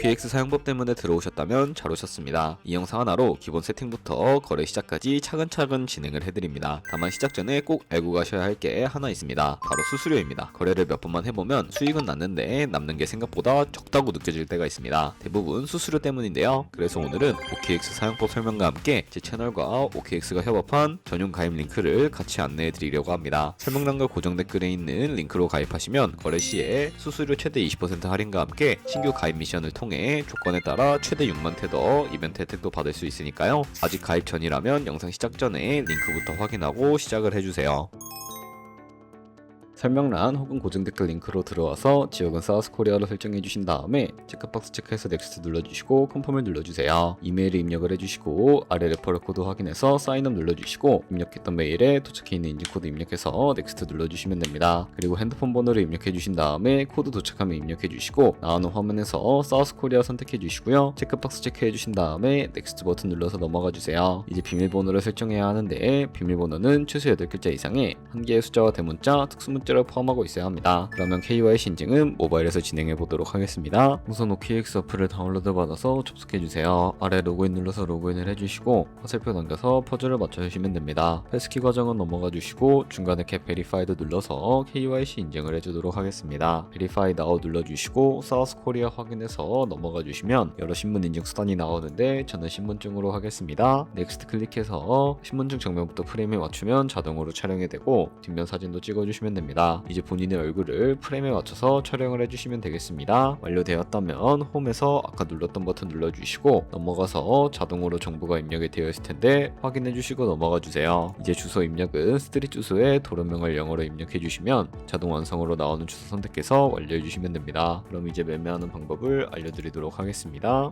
OKX 사용법 때문에 들어오셨다면 잘 오셨습니다. 이 영상 하나로 기본 세팅부터 거래 시작까지 차근차근 진행을 해드립니다. 다만 시작 전에 꼭 알고 가셔야 할 게 하나 있습니다. 바로 수수료입니다. 거래를 몇 번만 해보면 수익은 났는데 남는 게 생각보다 적다고 느껴질 때가 있습니다. 대부분 수수료 때문인데요. 그래서 오늘은 OKX 사용법 설명과 함께 제 채널과 OKX가 협업한 전용 가입 링크를 같이 안내해 드리려고 합니다. 설명란과 고정 댓글에 있는 링크로 가입하시면 거래 시에 수수료 최대 20% 할인과 함께 신규 가입 미션을 통해 조건에 따라 최대 6만 테더 이벤트 혜택도 받을 수 있으니까요. 아직 가입 전이라면 영상 시작 전에 링크부터 확인하고 시작을 해주세요. 설명란 혹은 고정 댓글 링크로 들어와서 지역은 사우스코리아로 설정해 주신 다음에 체크박스 체크해서 넥스트 눌러주시고 컨펌을 눌러주세요. 이메일을 입력을 해주시고 아래 레퍼럴 코드 확인해서 사인업 눌러주시고 입력했던 메일에 도착해 있는 인증코드 입력해서 넥스트 눌러주시면 됩니다. 그리고 핸드폰 번호를 입력해 주신 다음에 코드 도착하면 입력해 주시고 나오는 화면에서 사우스코리아 선택해 주시고요. 체크박스 체크해 주신 다음에 넥스트 버튼 눌러서 넘어가 주세요. 이제 비밀번호를 설정해야 하는데 비밀번호는 최소 8글자 이상의 한 개의 숫자와 대문자, 특수문자를 포함하고 있어야 합니다. 그러면 KYC 인증은 모바일에서 진행해 보도록 하겠습니다. 우선 OKX 어플을 다운로드 받아서 접속해주세요. 아래 로그인 눌러서 로그인을 해주시고 화살표 넘겨서 퍼즐을 맞춰주시면 됩니다. 패스키 과정은 넘어가 주시고 중간에 캡 베리파이드 눌러서 KYC 인증을 해주도록 하겠습니다. 베리파이 나우 눌러주시고 사우스코리아 확인해서 넘어가 주시면 여러 신분 인증 수단이 나오는데 저는 신분증으로 하겠습니다. 넥스트 클릭해서 신분증 정면부터 프레임에 맞추면 자동으로 촬영이 되고 뒷면 사진도 찍어주시면 됩니다. 이제 본인의 얼굴을 프레임에 맞춰서 촬영을 해주시면 되겠습니다. 완료되었다면 홈에서 아까 눌렀던 버튼 눌러주시고 넘어가서 자동으로 정보가 입력이 되어 있을 텐데 확인해 주시고 넘어가 주세요. 이제 주소 입력은 스트릿 주소에 도로명을 영어로 입력해 주시면 자동 완성으로 나오는 주소 선택해서 완료해 주시면 됩니다. 그럼 이제 매매하는 방법을 알려드리도록 하겠습니다.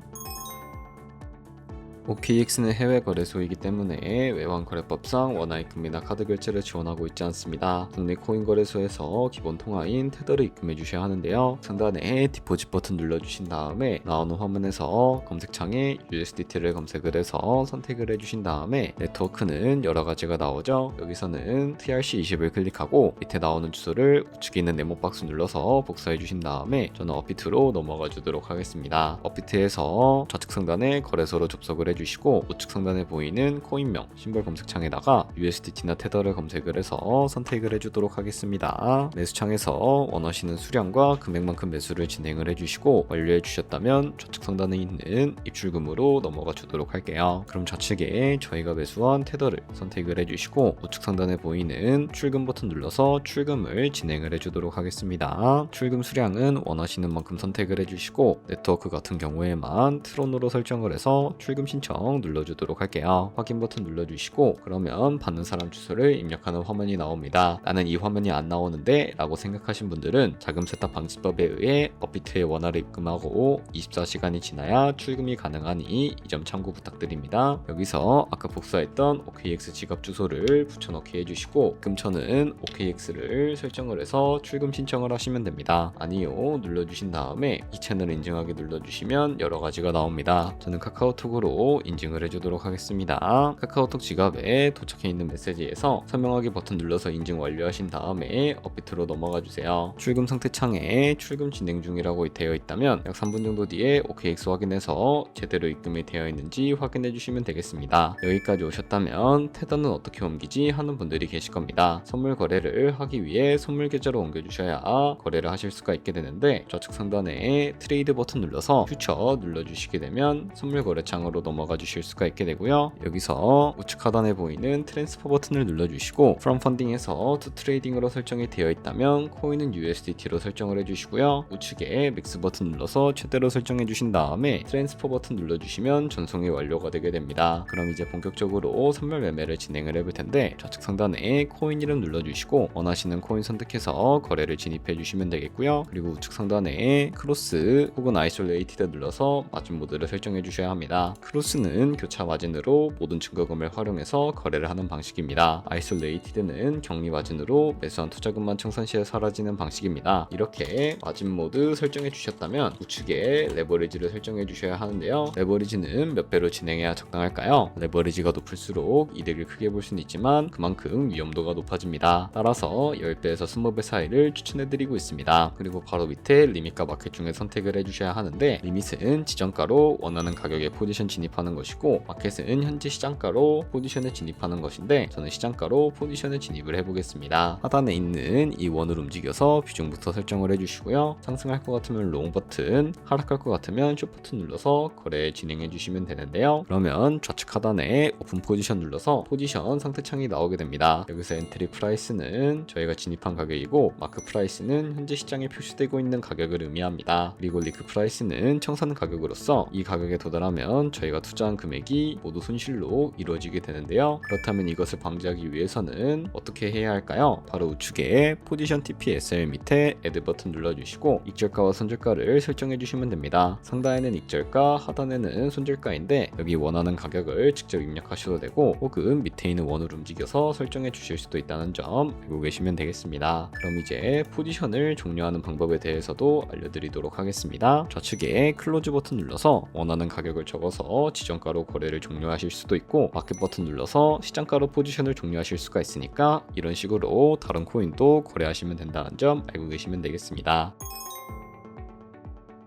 OKX는 해외 거래소이기 때문에 외환거래법상 원화입금이나 카드 결제를 지원하고 있지 않습니다. 국내 코인 거래소에서 기본 통화인 테더를 입금해 주셔야 하는데요. 상단에 디포짓 버튼 눌러주신 다음에 나오는 화면에서 검색창에 USDT를 검색을 해서 선택을 해주신 다음에 네트워크는 여러 가지가 나오죠. 여기서는 TRC20을 클릭하고 밑에 나오는 주소를 우측에 있는 네모 박스 눌러서 복사해 주신 다음에 저는 업비트로 넘어가 주도록 하겠습니다. 업비트에서 좌측 상단에 거래소로 접속을 주시고 우측 상단에 보이는 코인명 심벌 검색창에다가 USDT나 테더를 검색을 해서 선택을 해주도록 하겠습니다. 매수창에서 원하시는 수량과 금액만큼 매수를 진행을 해주시고 완료해 주셨다면 좌측 상단에 있는 입출금으로 넘어가 주도록 할게요. 그럼 좌측에 저희가 매수한 테더를 선택을 해주시고 우측 상단에 보이는 출금 버튼 눌러서 출금을 진행을 해주도록 하겠습니다. 출금 수량은 원하시는 만큼 선택을 해주시고 네트워크 같은 경우에만 트론으로 설정을 해서 출금 신청 눌러주도록 할게요. 확인 버튼 눌러주시고 그러면 받는 사람 주소를 입력하는 화면이 나옵니다. 나는 이 화면이 안 나오는데 라고 생각하신 분들은 자금 세탁 방지법에 의해 업비트에 원화를 입금하고 24시간이 지나야 출금이 가능하니 이 점 참고 부탁드립니다. 여기서 아까 복사했던 OKX 지갑 주소를 붙여넣기 해주시고 입금처는 OKX를 설정을 해서 출금 신청을 하시면 됩니다. 아니요 눌러주신 다음에 이 채널 인증하기 눌러주시면 여러 가지가 나옵니다. 저는 카카오톡으로 인증을 해주도록 하겠습니다. 카카오톡 지갑에 도착해 있는 메시지에서 설명하기 버튼 눌러서 인증 완료하신 다음에 업비트로 넘어가 주세요. 출금 상태 창에 출금 진행 중이라고 되어 있다면 약 3분 정도 뒤에 OKX 확인해서 제대로 입금이 되어 있는지 확인해 주시면 되겠습니다. 여기까지 오셨다면 테더는 어떻게 옮기지 하는 분들이 계실 겁니다. 선물 거래를 하기 위해 선물 계좌로 옮겨 주셔야 거래를 하실 수가 있게 되는데 좌측 상단에 트레이드 버튼 눌러서 퓨처 눌러주시게 되면 선물 거래 창으로 넘어가 주실 수가 있게 되고요. 여기서 우측 하단에 보이는 트랜스퍼 버튼을 눌러주시고 From Funding에서 To Trading으로 설정이 되어 있다면 코인은 USDT로 설정을 해주시고요. 우측에 맥스 버튼 눌러서 최대로 설정해 주신 다음에 트랜스퍼 버튼 눌러주시면 전송이 완료가 되게 됩니다. 그럼 이제 본격적으로 선물 매매를 진행을 해볼 텐데 좌측 상단에 코인 이름 눌러주시고 원하시는 코인 선택해서 거래를 진입해 주시면 되겠고요. 그리고 우측 상단에 크로스 혹은 아이솔레이티드 눌러서 마진 모드를 설정해 주셔야 합니다. 크로스 크로스는 교차 마진으로 모든 증거금을 활용해서 거래를 하는 방식입니다. 아이솔레이티드는 격리 마진으로 매수한 투자금만 청산 시에 사라지는 방식입니다. 이렇게 마진 모드 설정해 주셨다면 우측에 레버리지를 설정해 주셔야 하는데요. 레버리지는 몇 배로 진행해야 적당할까요? 레버리지가 높을수록 이득을 크게 볼 수는 있지만 그만큼 위험도가 높아집니다. 따라서 10배에서 20배 사이를 추천해 드리고 있습니다. 그리고 바로 밑에 리밋과 마켓 중에 선택을 해 주셔야 하는데, 리밋은 지정가로 원하는 가격에 포지션 진입하는 것이고 마켓은 현재 시장가로 포지션에 진입하는 것인데, 저는 시장가로 포지션에 진입을 해보겠습니다. 하단에 있는 이 원을 움직여서 비중부터 설정을 해주시고요. 상승할 것 같으면 롱 버튼, 하락할 것 같으면 숏 버튼 눌러서 거래 진행해 주시면 되는데요. 그러면 좌측 하단에 오픈 포지션 눌러서 포지션 상태창이 나오게 됩니다. 여기서 엔트리 프라이스는 저희가 진입한 가격이고 마크 프라이스는 현재 시장에 표시되고 있는 가격을 의미합니다. 그리고 리크 프라이스는 청산 가격으로서 이 가격에 도달하면 저희가 투자한 금액이 모두 손실로 이루어지게 되는데요. 그렇다면 이것을 방지하기 위해서는 어떻게 해야 할까요? 바로 우측에 포지션 TPSL 밑에 애드 버튼 눌러주시고 익절가와 손절가를 설정해 주시면 됩니다. 상단에는 익절가, 하단에는 손절가인데 여기 원하는 가격을 직접 입력하셔도 되고 혹은 밑에 있는 원을 움직여서 설정해 주실 수도 있다는 점 알고 계시면 되겠습니다. 그럼 이제 포지션을 종료하는 방법에 대해서도 알려드리도록 하겠습니다. 좌측에 클로즈 버튼 눌러서 원하는 가격을 적어서 지정가로 거래를 종료하실 수도 있고 마켓 버튼 눌러서 시장가로 포지션을 종료하실 수가 있으니까 이런 식으로 다른 코인도 거래하시면 된다는 점 알고 계시면 되겠습니다.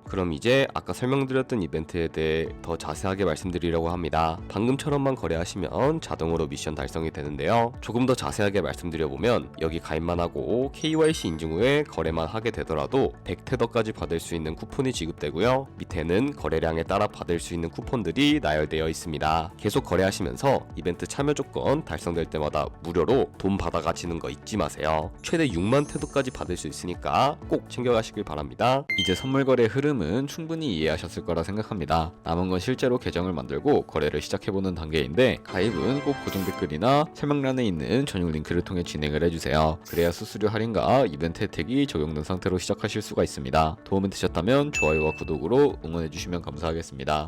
그럼 이제 아까 설명드렸던 이벤트에 대해 더 자세하게 말씀드리려고 합니다. 방금처럼만 거래하시면 자동으로 미션 달성이 되는데요. 조금 더 자세하게 말씀드려보면 여기 가입만 하고 KYC 인증 후에 거래만 하게 되더라도 100테더까지 받을 수 있는 쿠폰이 지급되고요. 밑에는 거래량에 따라 받을 수 있는 쿠폰들이 나열되어 있습니다. 계속 거래하시면서 이벤트 참여 조건 달성될 때마다 무료로 돈 받아가시는 거 잊지 마세요. 최대 6만 테더까지 받을 수 있으니까 꼭 챙겨가시길 바랍니다. 이제 선물 거래 흐름은 충분히 이해하셨을 거라 생각합니다. 남은 건 실제로 계정을 만들고 거래를 시작해보는 단계인데, 가입은 꼭 고정 댓글이나 설명란에 있는 전용 링크를 통해 진행을 해주세요. 그래야 수수료 할인과 이벤트 혜택이 적용된 상태로 시작하실 수가 있습니다. 도움이 되셨다면 좋아요와 구독으로 응원해주시면 감사하겠습니다.